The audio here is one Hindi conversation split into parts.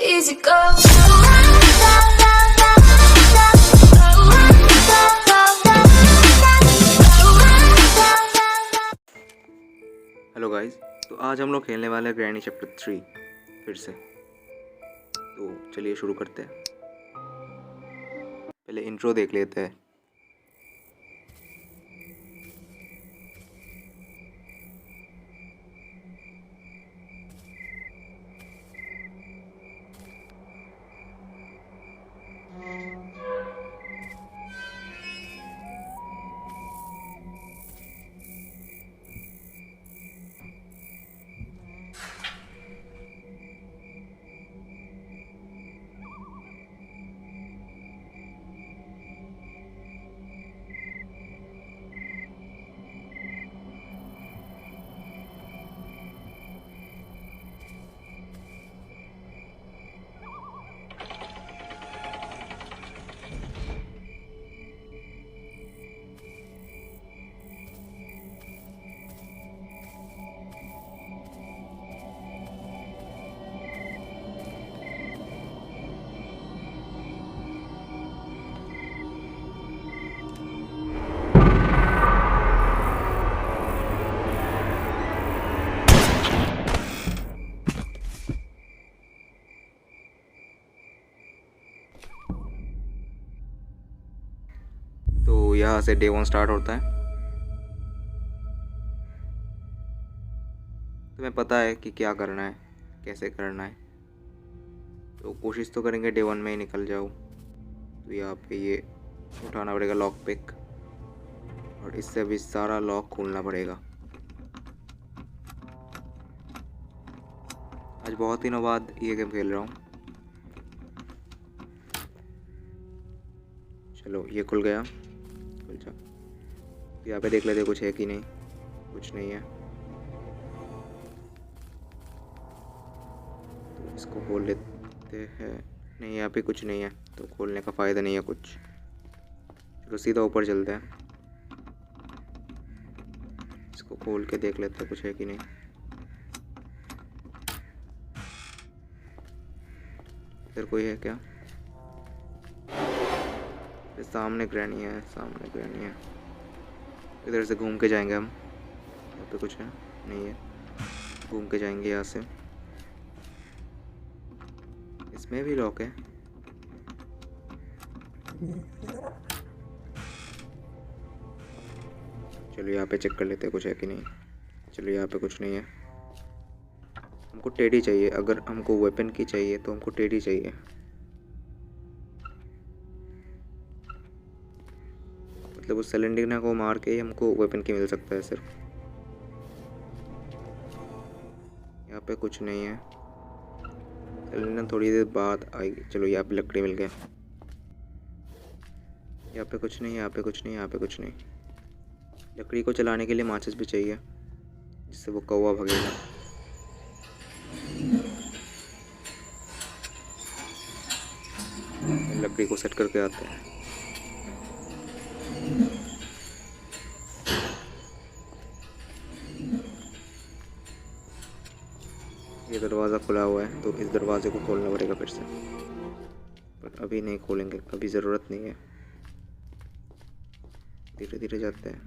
Easy go. हेलो गाइस, तो आज हम लोग खेलने वाले हैं ग्रैनी चैप्टर 3 फिर से। तो चलिए शुरू करते हैं। पहले इंट्रो देख लेते हैं। तो यहाँ से डे 1 स्टार्ट होता है। तुम्हें पता है कि क्या करना है, कैसे करना है, तो कोशिश तो करेंगे डे 1 में ही निकल जाओ। तो यहाँ पे ये उठाना पड़ेगा लॉक पिक, और इससे भी सारा लॉक खोलना पड़ेगा। आज बहुत दिनों बाद ये गेम खेल रहा हूँ। चलो ये खुल गया, खुल जा। यहाँ पे देख लेते कुछ है कि नहीं। कुछ नहीं है तो इसको खोल लेते हैं। नहीं, यहाँ पे कुछ नहीं है तो खोलने का फ़ायदा नहीं है कुछ। चलो सीधा ऊपर चलते हैं, इसको खोल के देख लेते हैं कुछ है कि नहीं। इधर कोई है क्या? सामने ग्रैनी है, सामने ग्रैनी है। इधर से घूम के जाएंगे हम। यहाँ पे कुछ है नहीं है, घूम के जाएंगे यहाँ से। इसमें भी लॉक है। चलो यहाँ पे चेक कर लेते हैं कुछ है कि नहीं। चलो यहाँ पे कुछ नहीं है। हमको टेडी चाहिए। अगर हमको वेपन की चाहिए तो हमको टेडी चाहिए। मतलब उस सेलेंडिना को मार के ही हमको वेपन की मिल सकता है सिर्फ। यहाँ पे कुछ नहीं है। सेलेंडिना थोड़ी देर बाद आएगी। चलो यहाँ पे लकड़ी मिल गया। यहाँ पे कुछ नहीं, यहाँ पे कुछ नहीं, यहाँ पे कुछ नहीं। लकड़ी को चलाने के लिए माचिस भी चाहिए, जिससे वो कौवा भगेगा। लकड़ी को सेट करके आते हैं। ये दरवाज़ा खुला हुआ है तो इस दरवाजे को खोलना पड़ेगा फिर से, पर अभी नहीं खोलेंगे, अभी ज़रूरत नहीं है। धीरे धीरे जाते हैं।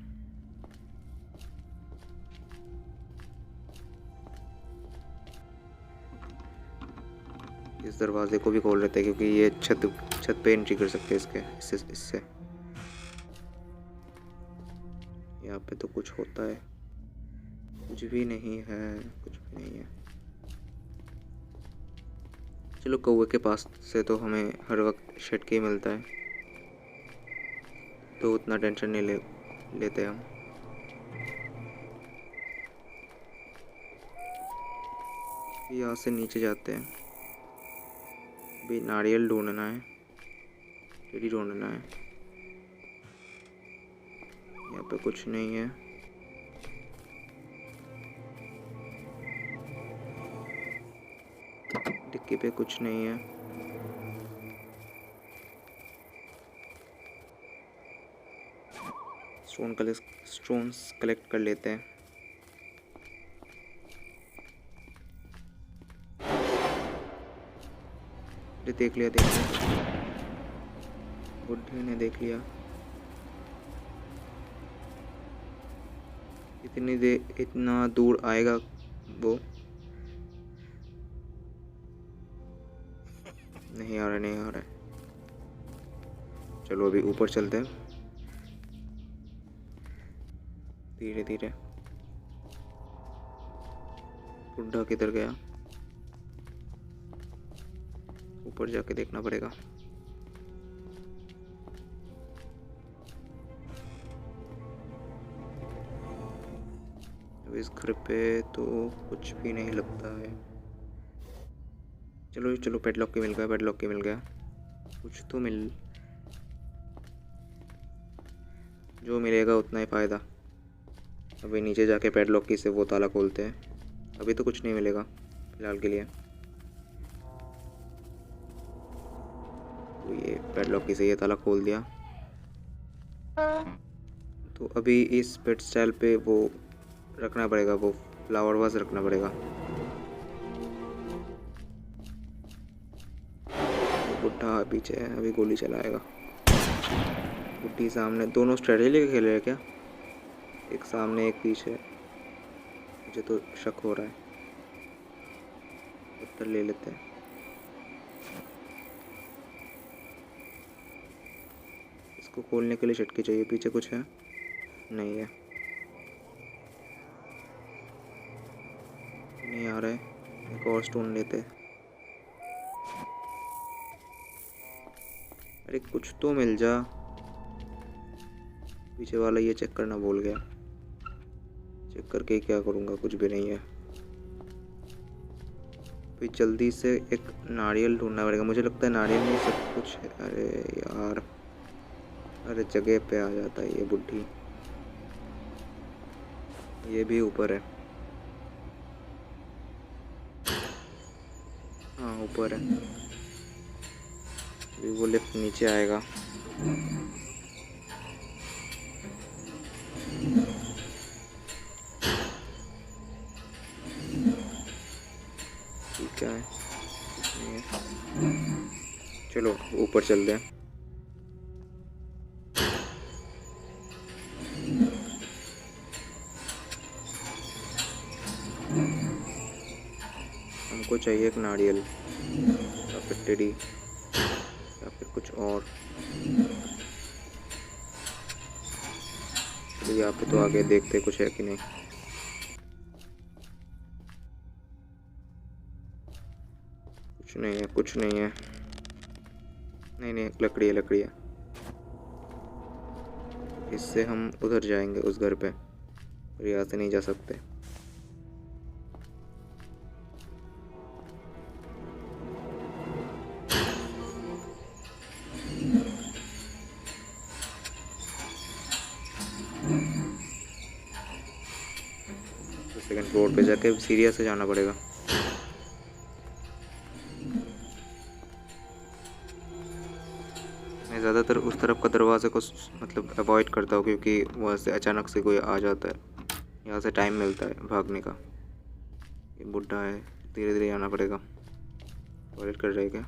इस दरवाजे को भी खोल लेते हैं क्योंकि ये छत पे एंट्री कर सकते हैं इससे। यहाँ पे तो कुछ होता है, कुछ भी नहीं है, कुछ भी नहीं है। चलो कौवे के पास से तो हमें हर वक्त शेड के ही मिलता है, तो उतना टेंशन नहीं लेते हम। यहाँ से नीचे जाते हैं। अभी नारियल ढूंढना है, टेडी ढूंढना है। यहाँ पे कुछ नहीं है। डिक्की पे कुछ नहीं है। स्टोन्स कलेक्ट कर लेते हैं। अरे देख लिया देख लिया, बुड्ढे ने देख लिया। इतना दूर आएगा वो? नहीं आ रहा नहीं आ रहा। चलो अभी ऊपर चलते हैं धीरे धीरे। बुड्ढा किधर गया? ऊपर जाके देखना पड़ेगा। अब इस घर पे तो कुछ भी नहीं लगता है। चलो चलो, पेडलॉक की मिल गया, पेडलॉक की मिल गया। कुछ तो जो मिलेगा उतना ही फ़ायदा। अभी नीचे जाके पेडलॉक की से वो ताला खोलते हैं। अभी तो कुछ नहीं मिलेगा फिलहाल के लिए। तो ये पेडलॉक की से ये ताला खोल दिया। तो अभी इस पेट स्टाइल पे वो रखना पड़ेगा, वो फ्लावर वास रखना पड़ेगा। बुड्ढा पीछे है, अभी गोली चलाएगा। बुड्ढी सामने, दोनों स्ट्रेटजी लेके खेल रहे हैं क्या? एक सामने एक पीछे, मुझे तो शक हो रहा है। पत्थर ले लेते हैं। इसको खोलने के लिए चटकी चाहिए। पीछे कुछ है? नहीं है, नहीं आ रहा है। एक और स्टोन लेते हैं। अरे कुछ तो मिल जा। पीछे वाला ये चेक करना भूल गया। चेक करके क्या करूँगा, कुछ भी नहीं है। फिर जल्दी से एक नारियल ढूंढना पड़ेगा। मुझे लगता है नारियल में सब कुछ है। अरे यार, अरे जगह पे आ जाता है ये बुड्ढी। ये भी ऊपर है। हाँ ऊपर है। अभी वो लिफ्ट नीचे आएगा। ठीक है, कुछ नहीं है। चलो ऊपर चलते हैं। हमको चाहिए एक नारियल या फिर टेडी या फिर कुछ और। चलिए यहाँ पे तो आगे देखते कुछ है कि नहीं। कुछ नहीं है, कुछ नहीं है। नहीं नहीं, लकड़ी है लकड़ी है। इससे हम उधर जाएंगे उस घर पे, और यहाँ से नहीं जा सकते। सेकंड फ्लोर पे जाके सीढ़ियों से जाना पड़ेगा। मैं ज़्यादातर उस तरफ का दरवाजे को मतलब अवॉइड करता हूँ, क्योंकि वहाँ से अचानक से कोई आ जाता है। यहाँ से टाइम मिलता है भागने का। ये बुड्ढा है, धीरे धीरे आना पड़ेगा। टॉयलेट कर रहे क्या?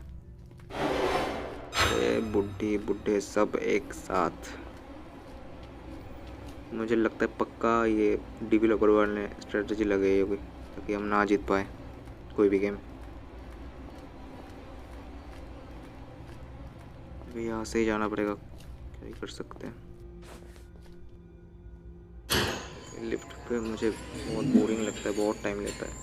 अरे बुड्ढी बुड्ढे सब एक साथ। मुझे लगता है पक्का ये डेवलपर वाले ने स्ट्रेटजी लगाई होगी ताकि हम ना जीत पाए कोई भी गेम। अभी यहाँ से ही जाना पड़ेगा, क्या ही कर सकते हैं। लिफ्ट पे मुझे बहुत बोरिंग लगता है, बहुत टाइम लेता है।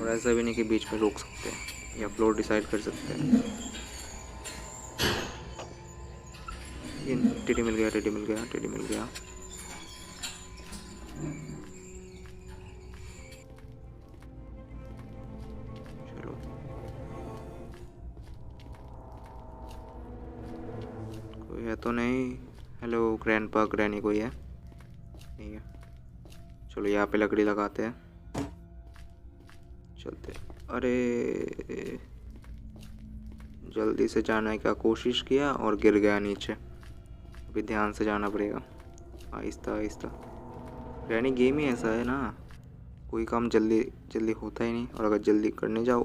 और ऐसा भी नहीं कि बीच में रोक सकते हैं या फ्लोर डिसाइड कर सकते हैं। ये टेडी मिल गया, टेडी मिल गया, टेडी मिल गया। चलो कोई है तो नहीं? हेलो ग्रैंडपा ग्रैनी, कोई है? नहीं है। चलो यहाँ पे लकड़ी लगाते हैं, चलते। अरे जल्दी से जाने का कोशिश किया और गिर गया नीचे। अभी ध्यान से जाना पड़ेगा, आहिस्ता आहिस्ता। ग्रैनी गेम ही ऐसा है ना, कोई काम जल्दी जल्दी होता ही नहीं, और अगर जल्दी करने जाओ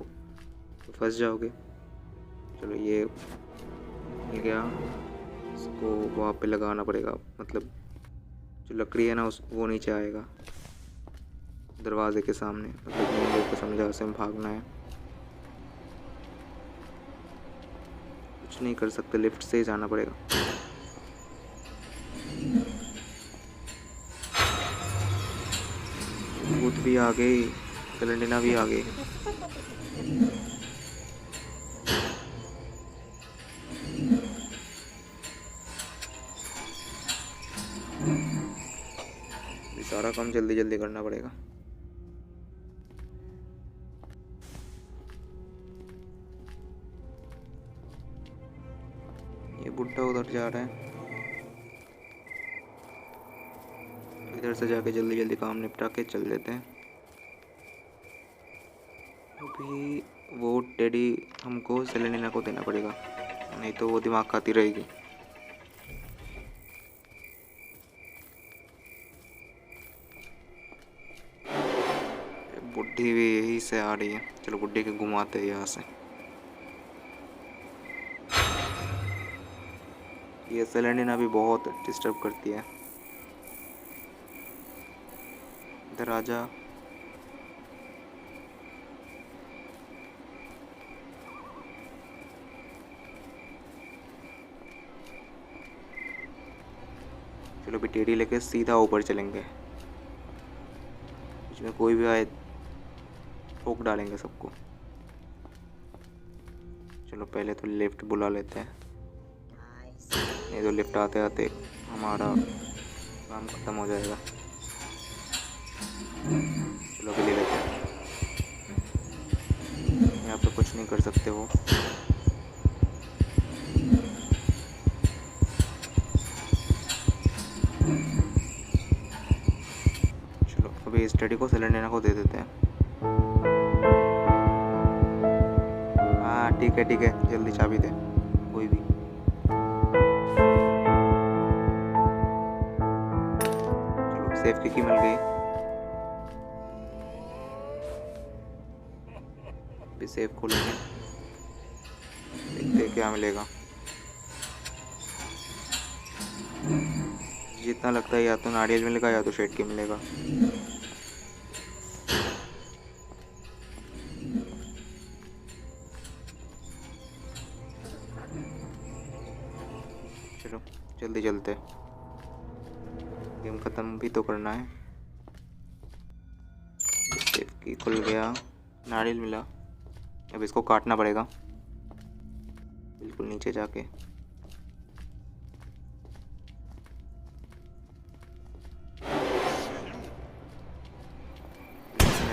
फंस जाओगे। चलो ये मिल गया। इसको वहाँ पे लगाना पड़ेगा, मतलब जो लकड़ी है ना उस वो नीचे आएगा दरवाजे के सामने, मतलब मेन रोड के सामने जहाँ से हमें भागना है। कुछ नहीं कर सकते, लिफ्ट से ही जाना पड़ेगा। भूत भी आ गई, सेलेंटिना भी आ गई। ये सारा काम जल्दी जल्दी करना पड़ेगा। ये बुड्ढा उधर जा रहा है, इधर से जाके जल्दी जल्दी काम निपटा के चल देते हैं। अभी वो टेडी हमको सेलेनिना को देना पड़ेगा, नहीं तो वो दिमाग खाती रहेगी। बुढ़ी भी यही से आ रही है, चलो बुढ़ी के घुमाते हैं यहाँ से। ये सेलेनिना भी बहुत डिस्टर्ब करती है। इधर आजा। चलो अभी टेडी लेके सीधा ऊपर चलेंगे, इसमें कोई भी आए ठोक डालेंगे सबको। चलो पहले तो लिफ्ट बुला लेते हैं, नहीं तो लिफ्ट आते आते हमारा काम खत्म हो जाएगा। चलो अभी ले लेते हैं, यहाँ पे कुछ नहीं कर सकते वो। चलो अभी स्टडी को सेलेंटिना को दे देते हैं। हाँ ठीक है जल्दी चाबी दे कोई भी। चलो सेफ की मिल गई। अभी सेफ खोलेंगे, देखते हैं क्या मिलेगा। जितना लगता है या तो नारियल मिलेगा या तो शेड की मिलेगा। चलो जल्दी चलते, गेम ख़त्म भी तो करना है। सेफ की खुल गया, नारियल मिला। अब इसको काटना पड़ेगा बिल्कुल नीचे जाके।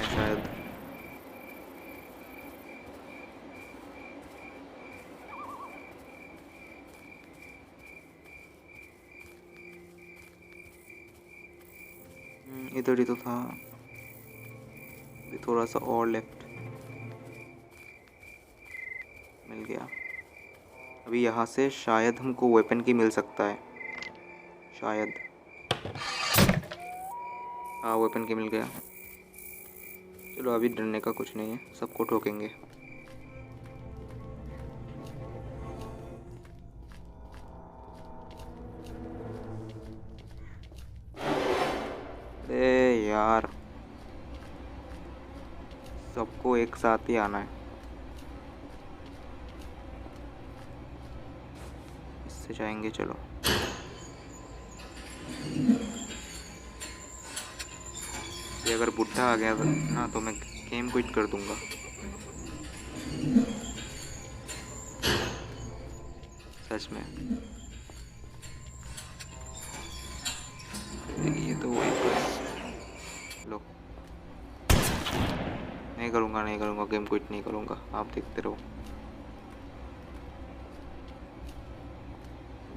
शायद इधर ही तो था, थोड़ा सा और लेफ्ट। मिल गया। अभी यहाँ से शायद हमको वेपन की मिल सकता है, शायद। हाँ वेपन की मिल गया। चलो अभी डरने का कुछ नहीं है, सबको ठोकेंगे। अरे यार सबको एक साथ ही आना है, इससे जाएंगे। चलो ये अगर बुढ़ा आ गया ना तो मैं गेम क्विट कर दूंगा। सच में ये तो वही तो है। लो नहीं करूँगा गेम क्विट नहीं करूँगा, आप देखते रहो।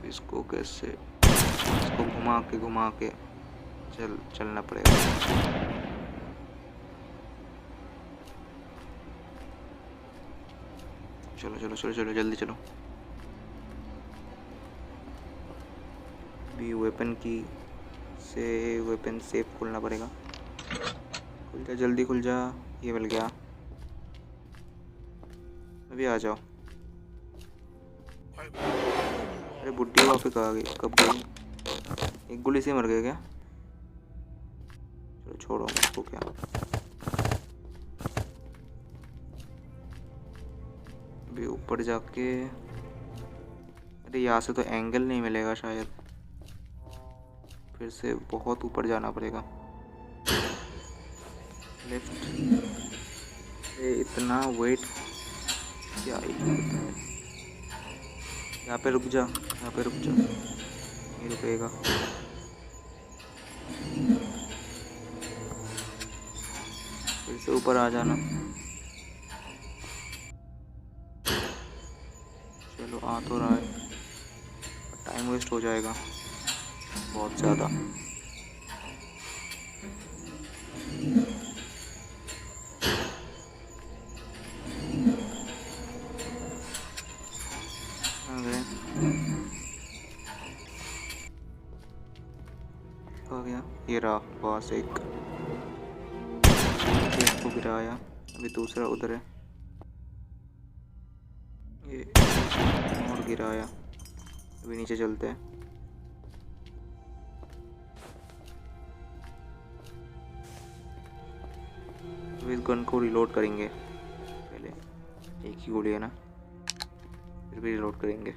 इसको कैसे, इसको घुमा के चलना पड़ेगा। चलो जल्दी चलो। भी वेपन की से वेपन सेफ खोलना पड़ेगा। खुल जा जल्दी खुल जा, ये मिल गया। अभी आ जाओ। अरे बुड्ढी वहाँ पे कहाँ गई, कब गई? एक गोली से मर गए क्या? चलो छोड़ो उसको। क्या अभी ऊपर जाके, अरे यहाँ से तो एंगल नहीं मिलेगा शायद, फिर से बहुत ऊपर जाना पड़ेगा। लेफ्ट। अरे इतना वेट क्या ही होता है। यहाँ पे रुक जा, यहाँ पे रुक जा, नहीं रुकेगा। फिर से ऊपर आ जाना। चलो आ तो रहा है, टाइम वेस्ट हो जाएगा बहुत ज़्यादा। आ गया, ये रहा पास एक, इसको गिराया। अभी दूसरा उधर है, ये और गिराया। अभी नीचे चलते हैं। अभी इस गन को रिलोड करेंगे पहले, एक ही गोली है ना, फिर भी रिलोड करेंगे।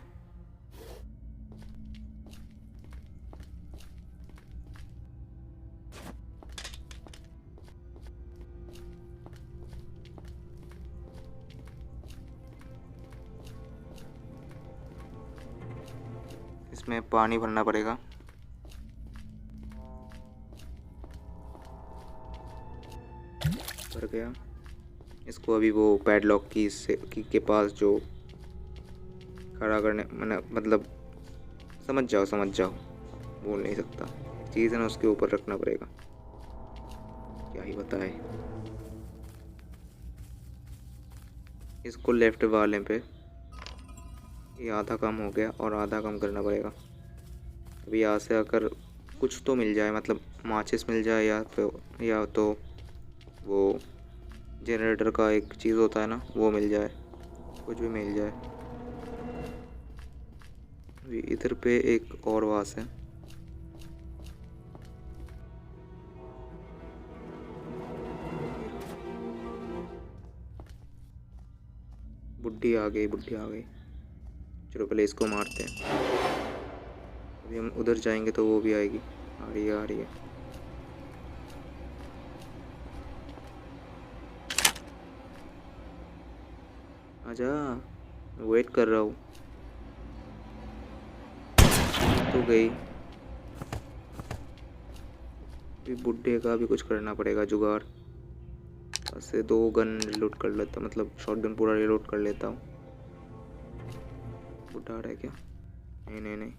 इसमें पानी भरना पड़ेगा। भर गया। इसको अभी वो पैडलॉक की के पास जो खड़ा करने, मतलब समझ जाओ, बोल नहीं सकता, चीज़ है ना, उसके ऊपर रखना पड़ेगा। क्या ही बताए। इसको लेफ्ट वाले पे, ये आधा कम हो गया और आधा कम करना पड़ेगा। अभी यहाँ से अगर कुछ तो मिल जाए, मतलब माचिस मिल जाए, या तो वो जनरेटर का एक चीज़ होता है ना, वो मिल जाए, कुछ भी मिल जाए। अभी इधर पे एक और वास है। बुड्ढी आ गई। चलो पहले इसको मारते हैं। अभी हम उधर जाएंगे तो वो भी आएगी। आ रही है। आजा, वेट कर रहा हूँ। तो गई। अभी बुड्ढे का भी कुछ करना पड़ेगा जुगाड़। ऐसे 2 गन रिलोड कर लेता, मतलब शॉटगन पूरा रिलोड कर लेता हूँ। बुड्ढा आ रहा है क्या? नहीं।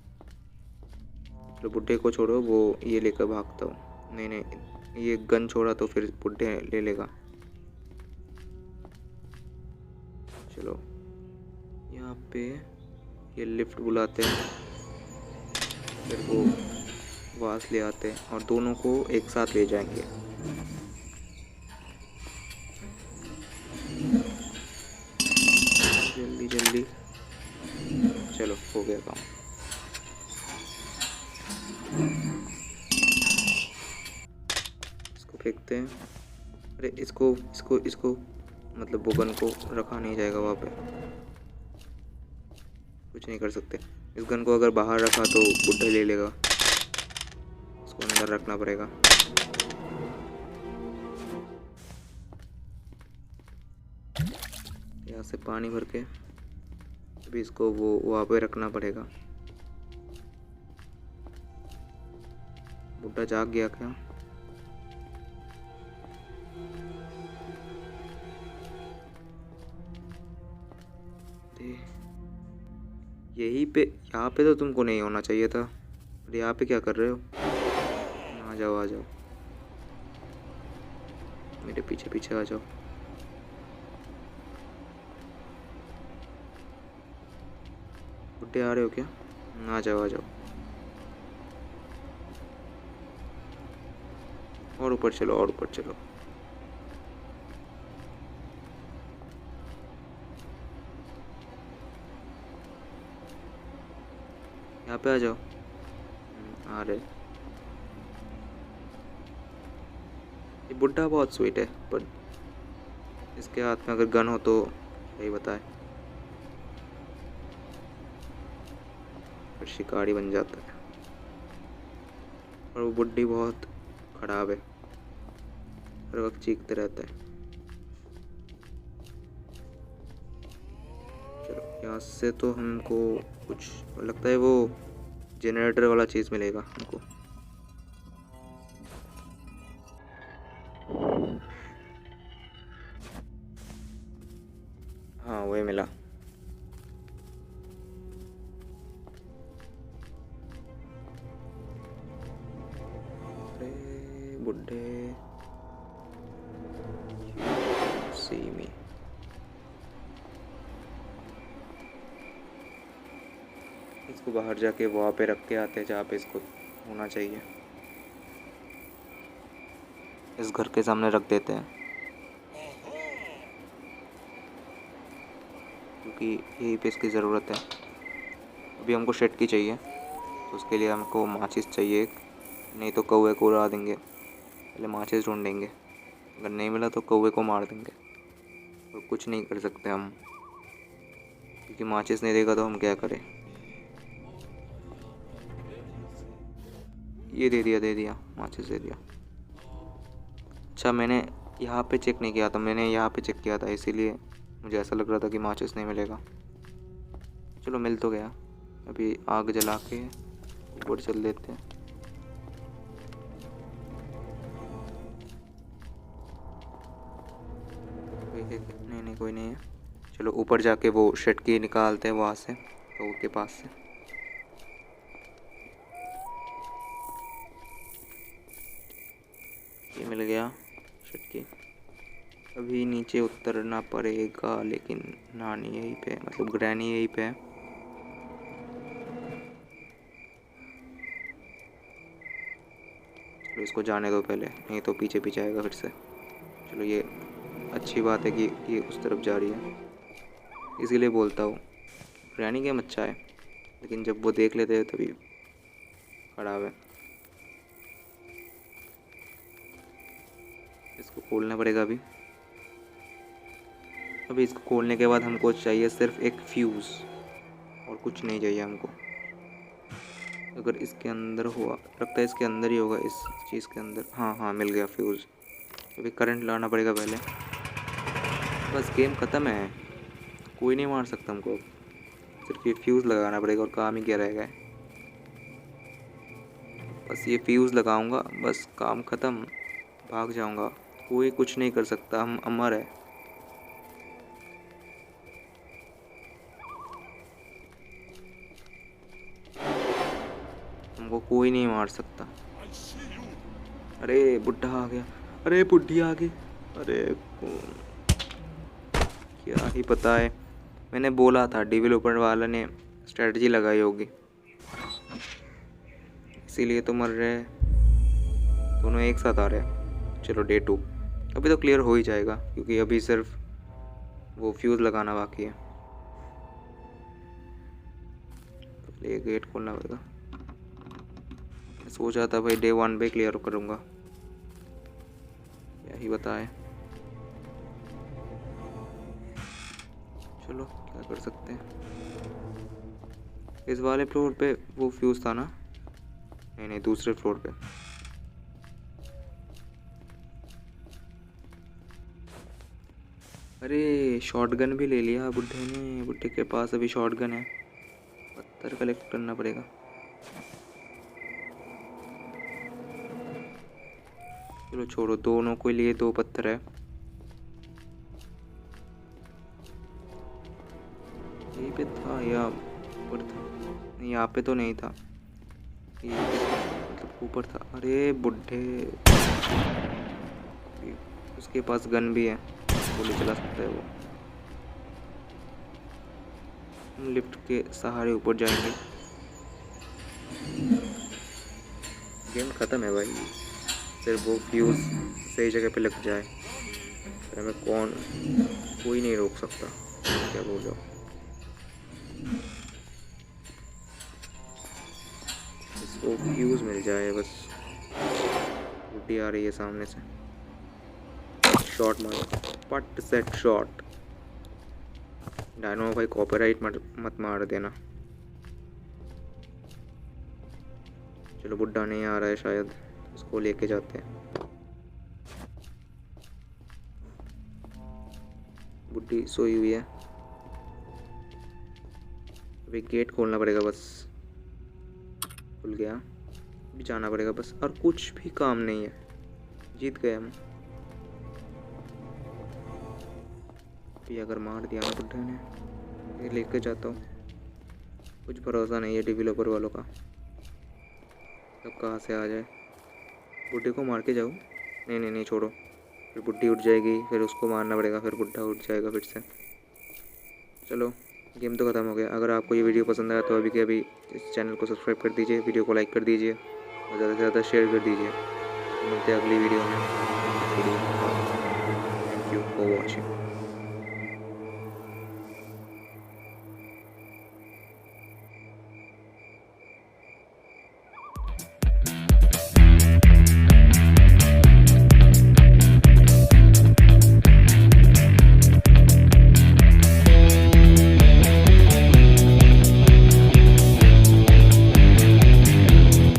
चलो बुड्ढे को छोड़ो, वो ये लेकर भागता हूँ। नहीं, ये गन छोड़ा तो फिर बुड्ढे ले लेगा। चलो यहाँ पे ये लिफ्ट बुलाते हैं, फिर वो वास ले आते हैं और दोनों को एक साथ ले जाएंगे। जल्दी। चलो हो गया काम। इसको फेंकते हैं। अरे इसको मतलब वो गन को रखा नहीं जाएगा वहाँ पे, कुछ नहीं कर सकते। इस गन को अगर बाहर रखा तो बुड्ढा ले लेगा, उसको अंदर रखना पड़ेगा। यहाँ से पानी भर के अभी इसको वो वहाँ पे रखना पड़ेगा। बुड्ढा जाग गया क्या? यहीं पे, यहाँ पे तो तुमको नहीं होना चाहिए था। अरे यहाँ पे क्या कर रहे हो? आ जाओ, मेरे पीछे आ जाओ। बुड्ढे आ रहे हो क्या? आ जाओ। और ऊपर चलो। यहाँ पे आ जाओ। आ रहे। ये बुड्ढा बहुत स्वीट है, पर इसके हाथ में अगर गन हो तो सही बताए, फिर शिकारी बन जाता है। और वो बुड्ढी बहुत खराब है, हर वक्त चीखते रहता है। चलो यहाँ से तो हमको कुछ लगता है वो जनरेटर वाला चीज़ मिलेगा हमको। हाँ वही मिला। अरे बुड्ढे सी मी। इसको बाहर जाके वहाँ पे रख के आते हैं जहाँ पे इसको होना चाहिए। इस घर के सामने रख देते हैं, क्योंकि यहीं पे इसकी ज़रूरत है। अभी हमको शेड की चाहिए, तो उसके लिए हमको माचिस चाहिए एक, नहीं तो कौवे को उड़ा देंगे। पहले माचिस ढूंढेंगे, अगर नहीं मिला तो कौवे को मार देंगे। और कुछ नहीं कर सकते हम, क्योंकि माचिस नहीं देगा तो हम क्या करें। ये दे दिया माचिस दे दिया। अच्छा मैंने यहाँ पे चेक नहीं किया था, मैंने यहाँ पे चेक किया था, इसीलिए मुझे ऐसा लग रहा था कि माचिस नहीं मिलेगा। चलो मिल तो गया। अभी आग जला के ऊपर चल देते हैं। नहीं कोई नहीं है। चलो ऊपर जाके वो शेड की निकालते हैं वहाँ से, तो के पास से। ये मिल गया शेड की। अभी नीचे उतरना पड़ेगा, लेकिन नानी यहीं पे, मतलब ग्रैनी यहीं पे है। चलो इसको जाने दो पहले, नहीं तो पीछे पीछे आएगा फिर से। चलो ये अच्छी बात है कि ये उस तरफ जा रही है, इसीलिए बोलता हूँ ग्रैनी गेम अच्छा है, लेकिन जब वो देख लेते हैं तभी खराब है। इसको खोलना पड़ेगा अभी इसको खोलने के बाद हमको चाहिए सिर्फ एक फ्यूज़, और कुछ नहीं चाहिए हमको। अगर इसके अंदर हुआ, लगता है इसके अंदर ही होगा, इस चीज़ के अंदर। हाँ मिल गया फ्यूज़। अभी करंट लाना पड़ेगा पहले। बस गेम ख़त्म है, कोई नहीं मार सकता हमको। सिर्फ ये फ्यूज़ लगाना पड़ेगा और काम ही क्या रहेगा। बस ये फ्यूज़ लगाऊंगा, बस काम ख़त्म, भाग जाऊंगा। कोई कुछ नहीं कर सकता, हम अमर है। हमको कोई नहीं मार सकता। अरे बुड्ढा आ गया, अरे बुड्ढी आ गई। अरे क्या ही पता है, मैंने बोला था डेवलपर वाला ने स्ट्रेटजी लगाई होगी, इसीलिए तो मर रहे हैं। दोनों एक साथ आ रहे हैं। चलो डे 2 अभी तो क्लियर हो ही जाएगा, क्योंकि अभी सिर्फ वो फ्यूज़ लगाना बाकी है। तो ये गेट खोलना पड़ेगा। सोचा था भाई डे 1 पे क्लियर करूँगा, क्या ही बताए। चलो क्या कर सकते हैं। इस वाले फ्लोर पे वो फ्यूज़ था ना? नहीं दूसरे फ्लोर पे। अरे शॉटगन भी ले लिया बुड्ढे ने। बुड्ढे के पास अभी शॉटगन है। पत्थर कलेक्ट करना पड़ेगा। चलो छोड़ो, दोनों के लिए 2 पत्थर है। यहीं पे था या ऊपर था? नहीं यहाँ पे तो नहीं था, यहीं पे मतलब ऊपर था। अरे बुड्ढे, उसके पास गन भी है, गोली चला सकता है वो। हम लिफ्ट के सहारे ऊपर जाएंगे। गेम ख़त्म है भाई, सिर्फ वो फ्यूज़ सही जगह पे लग जाए, फिर हमें कोई नहीं रोक सकता। क्या बोल रहे हो? उसको फ्यूज़ मिल जाए बस। बुड्ढी आ रही है सामने से, शॉट मार, पट सेट शॉट। डायनो भाई कॉपीराइट मत मार देना। चलो बुड्ढा नहीं आ रहा है शायद, उसको लेके जाते हैं। बुड्ढी सोई हुई है, अभी गेट खोलना पड़ेगा बस। खुल गया, अभी जाना पड़ेगा बस, और कुछ भी काम नहीं है। जीत गए हम। अभी अगर मार दिया ना बुड्ढे ने, फिर लेके जाता हूँ। कुछ भरोसा नहीं है डेवलपर वालों का, कब कहाँ से आ जाए। बुड्ढे को मार के जाऊँ? नहीं नहीं नहीं, छोड़ो, फिर बुड्ढी उठ जाएगी, फिर उसको मारना पड़ेगा, फिर बुड्ढा उठ जाएगा फिर से। चलो गेम तो ख़त्म हो गया। अगर आपको ये वीडियो पसंद आया तो अभी के अभी इस चैनल को सब्सक्राइब कर दीजिए, वीडियो को लाइक कर दीजिए और ज़्यादा से ज़्यादा शेयर कर दीजिए। तो मिलते हैं अगली वीडियो में। Thank you for watching.